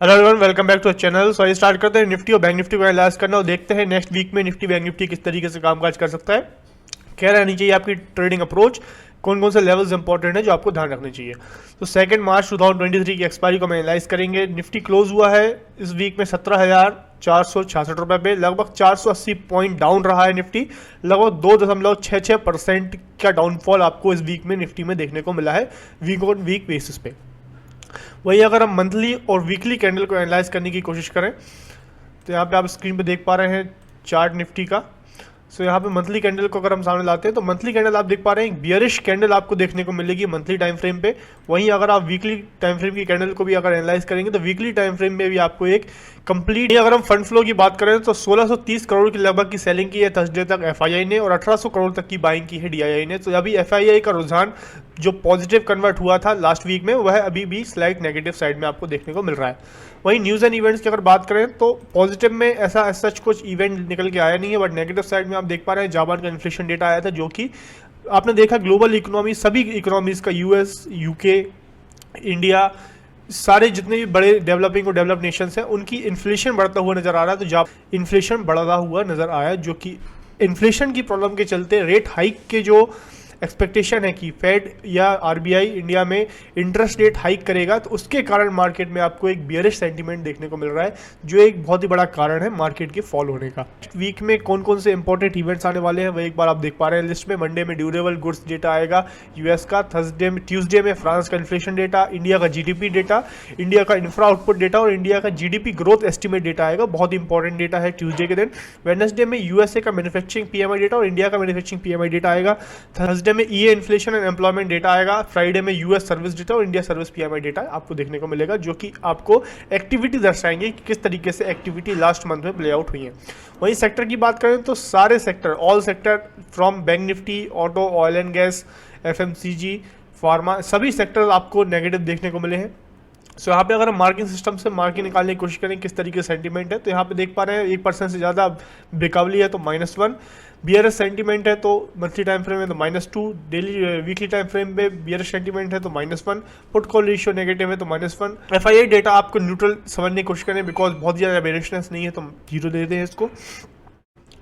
Hello everyone, welcome back to the channel. So ये start करते हैं निफ्टी और बैंक निफ्टी को एनालाइज करना और देखते हैं नेक्स्ट वीक में निफ्टी बैंक निफ्टी किस तरीके से कामकाज कर सकता है। क्या रहनी चाहिए आपकी ट्रेडिंग अप्रोच, कौन कौन से लेवल्स इंपॉर्टेंट है जो आपको ध्यान रखने चाहिए। तो 2 मार्च 2023 की एक्सपायरी को हम एनालाइज करेंगे। निफ्टी क्लोज हुआ है इस वीक में 17,466 रुपये पे, लगभग 480 पॉइंट डाउन रहा है निफ्टी। लगभग 2.66% का डाउनफॉल आपको इस वीक में निफ्टी में देखने को मिला है वीक ऑन वीक बेसिस पे। वही अगर हम मंथली और वीकली कैंडल को एनालाइज करने की कोशिश करें तो यहाँ पे आप स्क्रीन पे देख पा रहे हैं चार्ट निफ्टी का। सो यहाँ पे मंथली कैंडल को अगर हम सामने लाते हैं तो मंथली कैंडल आप देख पा रहे हैं, एक बियरिश कैंडल आपको देखने को मिलेगी मंथली टाइम फ्रेम पे। वहीं अगर आप वीकली टाइम फ्रेम की कैंडल को भी अगर एनालाइज करेंगे तो वीकली टाइम फ्रेम में भी आपको एक कंप्लीट, अगर हम फंड फ्लो की बात करें तो 1630 करोड़ की लगभग की सेलिंग की है थर्सडे तक एफआईआई ने और 1800 करोड़ तक की बाइंग की है डीआईआई ने। तो अभी एफआईआई का रुझान जो पॉजिटिव कन्वर्ट हुआ था लास्ट वीक में वह अभी भी स्लाइट नेगेटिव साइड में आपको देखने को मिल रहा है। वहीं न्यूज़ एंड इवेंट्स की अगर बात करें तो पॉजिटिव में ऐसा सच कुछ इवेंट निकल के आया नहीं है, बट नेगेटिव साइड में आप देख पा रहे हैं जापान का इन्फ्लेशन डेटा आया था जो कि आपने देखा ग्लोबल इकोनॉमी, सभी इकोनॉमीज का, यूएस, यूके, इंडिया, सारे जितने भी बड़े डेवलपिंग और डेवलप नेशंस हैं उनकी इन्फ्लेशन बढ़ता हुआ नजर आ रहा है। तो जब इन्फ्लेशन बढ़ता हुआ नजर आया, जो कि इन्फ्लेशन की प्रॉब्लम के चलते रेट हाइक के जो एक्सपेक्टेशन है कि फेड या आरबीआई इंडिया में इंटरेस्ट रेट हाइक करेगा, तो उसके कारण मार्केट में आपको एक बियरिश सेंटीमेंट देखने को मिल रहा है जो एक बहुत ही बड़ा कारण है मार्केट के फॉल होने का। वीक में कौन कौन से इंपॉर्टेंट इवेंट्स आने वाले हैं वह एक बार आप देख पा रहे हैं लिस्ट में। मंडे में ड्यूरेबल गुड्स डेटा आएगा यूएस का, ट्यूसडे में फ्रांस का इन्फ्लेशन डेटा, इंडिया का जीडीपी डेटा, इंडिया का इंफ्रा आउटपुट डेटा और इंडिया का जीडीपी ग्रोथ एस्टिमेट डेटा आएगा। बहुत इंपॉर्टेंट डेटा है ट्यूसडे के दिन। वेडनेसडे में यूएसए का मैन्युफैक्चरिंग पीएमआई डेटा और इंडिया का मैन्युफैक्चरिंग पीएमआई डेटा आएगा। थर्सडे में ईए इन्फ्लेशन एंड एम्प्लॉयमेंट डेटा आएगा। फ्राइडे में यूएस सर्विस डेटा और इंडिया सर्विस पीएमआई डेटा आपको देखने को मिलेगा, जो कि आपको एक्टिविटी दर्शाएंगे कि किस तरीके से एक्टिविटी लास्ट मंथ में प्ले आउट हुई है। वहीं सेक्टर की बात करें तो सारे sector, all sector from bank Nifty, auto, oil and gas, FMCG, pharma, सभी सेक्टर आपको नेगेटिव देखने को मिले हैं। सो यहाँ पे अगर हम मार्किंग सिस्टम से मार्किंग निकालने की कोशिश करें किस तरीके से सेंटीमेंट है, तो यहाँ पे देख पा रहे हैं 1% से ज़्यादा ब्रेकअवली है तो -1, बियरस सेंटीमेंट है तो मंथली टाइम फ्रेम में तो -2, डेली वीकली टाइम फ्रेम में बियरस सेंटीमेंट है तो -1, पुट कॉल रेशियो नेगेटिव है तो -1। एफआईआई डेटा आपको न्यूट्रल समझने की कोशिश करें बिकॉज बहुत ज़्यादा बेरिशनेस नहीं है तो 0 देते हैं इसको।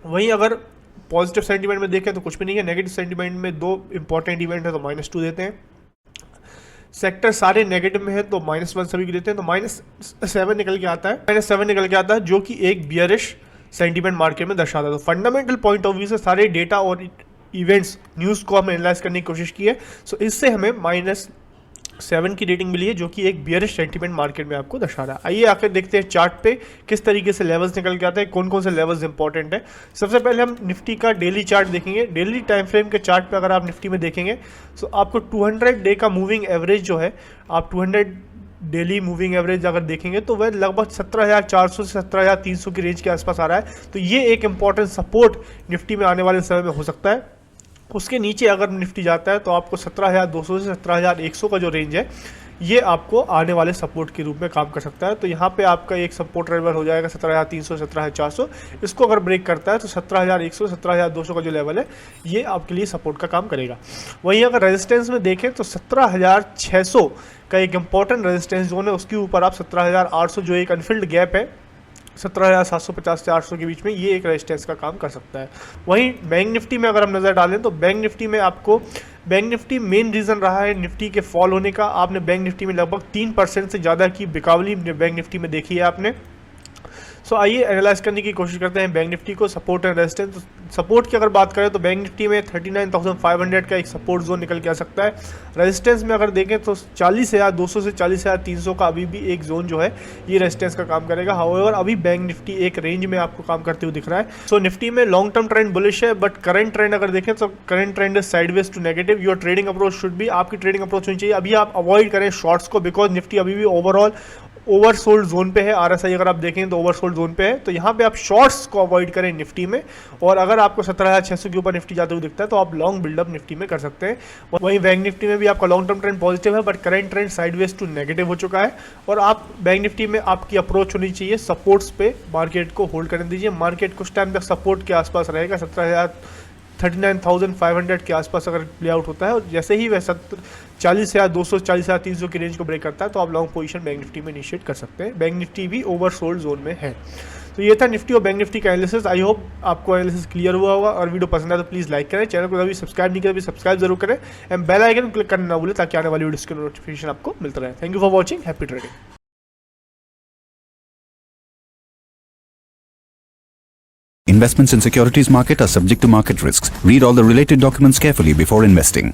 वहीं अगर पॉजिटिव सेंटीमेंट में देखें तो कुछ भी नहीं है, नेगेटिव सेंटीमेंट में 2 इंपॉर्टेंट इवेंट है तो -2 देते हैं। सेक्टर सारे नेगेटिव में है तो -1 सभी को देते हैं तो -7 निकल के आता है, -7 निकल के आता है जो कि एक बियरिश सेंटीमेंट मार्केट में दर्शाता है। तो फंडामेंटल पॉइंट ऑफ व्यू से सारे डेटा और इवेंट्स, न्यूज़ को हम एनालाइज करने की कोशिश की है। सो इससे हमें -7 की रेटिंग मिली है जो कि एक बियरिश सेंटीमेंट मार्केट में आपको दर्शा रहा है। आइए आकर देखते हैं चार्ट पे किस तरीके से लेवल्स निकल के आते हैं, कौन कौन से लेवल्स इंपॉर्टेंट है। सबसे पहले हम निफ्टी का डेली चार्ट देखेंगे। डेली टाइम फ्रेम के चार्ट पे अगर आप निफ्टी में देखेंगे तो आपको 200 डे का मूविंग एवरेज जो है, आप 200 डेली मूविंग एवरेज अगर देखेंगे तो वह लगभग 17,400 से 17,300 की रेंज के आसपास आ रहा है। तो ये एक इंपॉर्टेंट सपोर्ट निफ्टी में आने वाले समय में हो सकता है। उसके नीचे अगर निफ्टी जाता है तो आपको 17,200 से 17,100 का जो रेंज है ये आपको आने वाले सपोर्ट के रूप में काम कर सकता है। तो यहाँ पे आपका एक सपोर्ट लेवल हो जाएगा 17,300 17,400। इसको अगर ब्रेक करता है तो 17,100 17,200 का जो लेवल है ये आपके लिए सपोर्ट का काम करेगा। वहीं अगर रेजिस्टेंस में देखें तो 17,600 का एक इंपॉर्टेंट रेजिस्टेंस जोन है, उसके ऊपर आप 17,800 जो एक अनफिल्ड गैप है 17,750 से 800 के बीच में, ये एक रेजिस्टेंस का काम कर सकता है। वहीं बैंक निफ्टी में अगर हम नज़र डालें तो बैंक निफ्टी में आपको, बैंक निफ्टी मेन रीज़न रहा है निफ्टी के फॉल होने का। आपने बैंक निफ्टी में लगभग 3% से ज़्यादा की बिकावली बैंक निफ्टी में देखी है आपने। सो आइए एनालाइज करने की कोशिश करते हैं बैंक निफ्टी को, सपोर्ट एंड रेजिस्टेंस। तो सपोर्ट की अगर बात करें तो बैंक निफ्टी में 39,500 का एक सपोर्ट जोन निकल के आ सकता है। रेजिस्टेंस में अगर देखें तो 40,200 से 40,300 का अभी भी एक जोन जो है ये रेजिस्टेंस का काम करेगा। हाउएवर अभी बैंक निफ्टी एक रेंज में आपको काम करते हुए दिख रहा है। सो निफ्टी में लॉन्ग टर्म ट्रेंड बुलिश है, बट करंट ट्रेंड अगर देखें तो current trend is sideways to negative. Your trading approach should be, आपकी ट्रेडिंग अप्रोच होनी चाहिए अभी आप अवॉइड करें शॉर्ट्स को, बिकॉज निफ्टी अभी भी ओवरऑल ओवरसोल्ड जोन पे है। आरएसआई अगर आप देखें तो ओवरसोल्ड जोन पे है, तो यहाँ पे आप शॉर्ट्स को अवॉइड करें निफ्टी में। और अगर आपको 17,600 के ऊपर निफ्टी जाते हुए दिखता है तो आप लॉन्ग बिल्डअप निफ्टी में कर सकते हैं। वहीं बैंक निफ्टी में भी आपका लॉन्ग टर्म ट्रेंड पॉजिटिव है, but current trend sideways to negative हो चुका है। और आप बैंक निफ्टी में आपकी अप्रोच होनी चाहिए सपोर्ट्स पे, मार्केट को होल्ड करने दीजिए। मार्केट कुछ टाइम तक सपोर्ट के आसपास रहेगा, 39,500 के आसपास अगर प्ले आउट होता है और जैसे ही वह 40,000, 240,000, 300 की रेंज को ब्रेक करता है तो आप लॉन्ग पोजीशन बैंक निफ्टी में इनिशिएट कर सकते हैं। बैंक निफ्टी भी ओवरसोल्ड जोन में है। तो ये था निफ्टी और बैंक निफ्टी का एनालिसिस। आई होप आपको एनालिसिस क्लियर हुआ होगा और वीडियो पसंद आया तो प्लीज़ लाइक करें, चैनल को अभी सब्सक्राइब नहीं किया अभी सब्सक्राइब जरूर करें एंड बेल आइकन क्लिक करना ना भूलें ताकि आने वाली वीडियोस की नोटिफिकेशन आपको मिलता रहे। Thank you for watching, happy trading. Investments in securities market are subject to market risks. Read all the related documents carefully before investing.